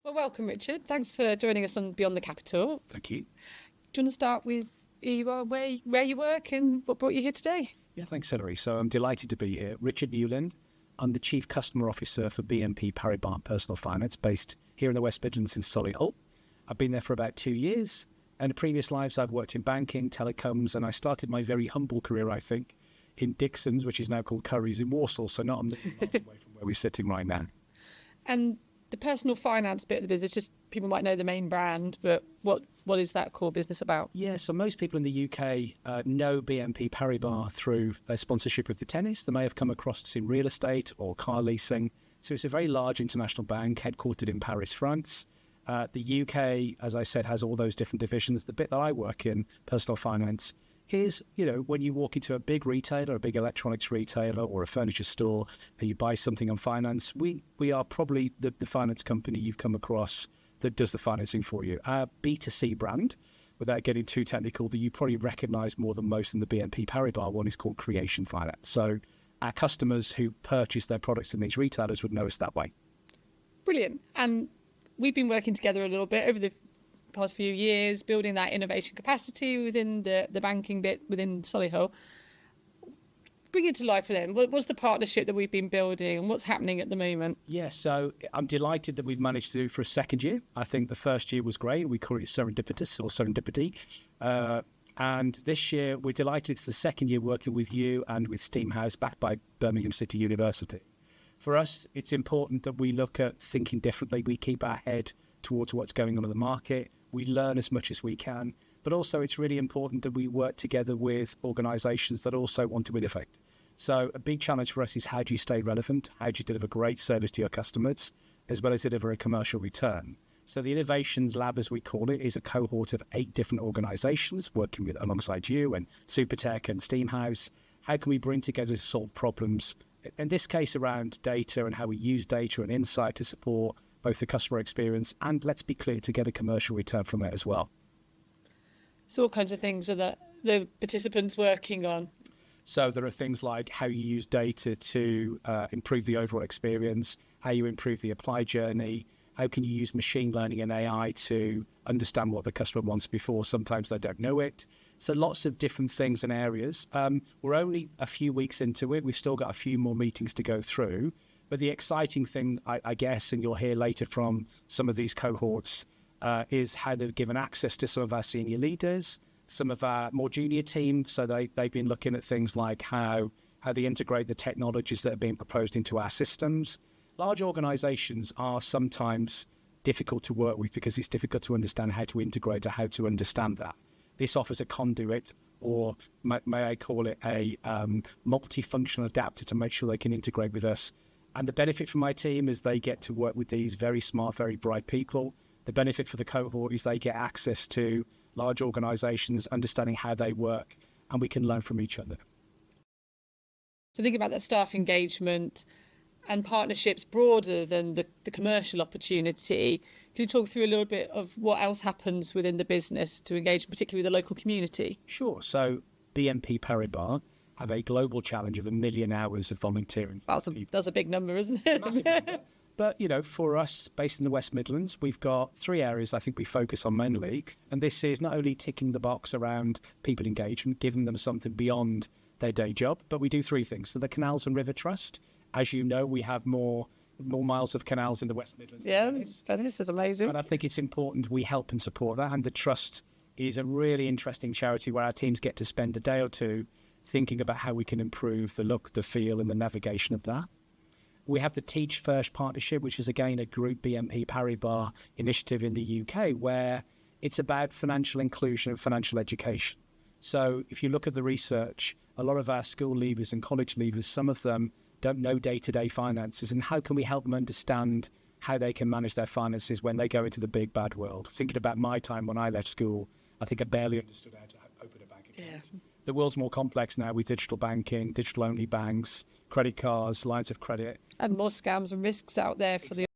Well, welcome, Richard. Thanks for joining us on Beyond the Capital. Thank you. Do you want to start with who you are, where you work, and what brought you here today? Yeah, thanks, Hilary. So I'm delighted to be here. Richard Newland. I'm the Chief Customer Officer for BNP Paribas Personal Finance, based here in the West Midlands in Solihull. I've been there for about 2 years. And in previous lives, I've worked in banking, telecoms, and I started my very humble career, I think, in Dixon's, which is now called Curry's in Warsaw, so not a million miles away from where we're sitting right now. And the personal finance bit of the business, just people might know the main brand, but what is that core business about? Yeah, so most people in the UK know BNP Paribas through their sponsorship of the tennis. They may have come across us in real estate or car leasing. So it's a very large international bank headquartered in Paris, France. The UK, as I said, has all those different divisions. The bit that I work in, personal finance, is, when you walk into a big retailer, a big electronics retailer or a furniture store, and you buy something on finance, we are probably the finance company you've come across that does the financing for you. Our B2C brand, without getting too technical, that you probably recognise more than most in the BNP Paribas one, is called Creation Finance. So our customers who purchase their products in these retailers would know us that way. Brilliant. And we've been working together a little bit over the past few years, building that innovation capacity within the banking bit within Solihull. Bring it to life for them. What's the partnership that we've been building and what's happening at the moment? Yeah, so I'm delighted that we've managed to do it for a second year. I think the first year was great. We call it serendipitous or serendipity. And this year, we're delighted it's the second year working with you and with STEAMhouse, backed by Birmingham City University. For us, it's important that we look at thinking differently. We keep our head towards what's going on in the market. We learn as much as we can. But also, it's really important that we work together with organisations that also want to innovate. So a big challenge for us is, how do you stay relevant? How do you deliver great service to your customers, as well as deliver a commercial return? So the Innovations Lab, as we call it, is a cohort of 8 different organisations working alongside you and SuperTech and STEAMhouse. How can we bring together to solve problems, in this case around data and how we use data and insight to support both the customer experience and, let's be clear, to get a commercial return from it as well. So what kinds of things are the participants working on? So there are things like how you use data to improve the overall experience, how you improve the apply journey, how can you use machine learning and AI to understand what the customer wants before sometimes they don't know it. So lots of different things and areas. We're only a few weeks into it. We've still got a few more meetings to go through. But the exciting thing, I guess, and you'll hear later from some of these cohorts, is how they've given access to some of our senior leaders, some of our more junior team. So they've been looking at things like how they integrate the technologies that are being proposed into our systems. Large organisations are sometimes difficult to work with because it's difficult to understand how to integrate or how to understand that. This offers a conduit, or may I call it a multifunctional adapter, to make sure they can integrate with us. And the benefit for my team is they get to work with these very smart, very bright people. The benefit for the cohort is they get access to large organisations, understanding how they work, and we can learn from each other. So think about that staff engagement and partnerships broader than the commercial opportunity. Can you talk through a little bit of what else happens within the business to engage, particularly with the local community? Sure. So BNP Paribas have a global challenge of 1 million hours of volunteering. That's a big number, isn't it? Massive number. But, for us, based in the West Midlands, we've got 3 areas I think we focus on mainly. And this is not only ticking the box around people engagement, giving them something beyond their day job, but we do 3 things. So the Canal River Trust, as you know, we have more miles of canals in the West Midlands. Yeah, Venice is amazing. And I think it's important we help and support that. And the Trust is a really interesting charity where our teams get to spend a day or two thinking about how we can improve the look, the feel, and the navigation of that. We have the Teach First partnership, which is, again, a group BNP Paribas initiative in the UK, where it's about financial inclusion and financial education. So if you look at the research, a lot of our school leavers and college leavers, some of them don't know day-to-day finances, and how can we help them understand how they can manage their finances when they go into the big, bad world? Thinking about my time when I left school, I think I barely understood how to open a bank account. Yeah. The world's more complex now with digital banking, digital-only banks, credit cards, lines of credit. And more scams and risks out there for the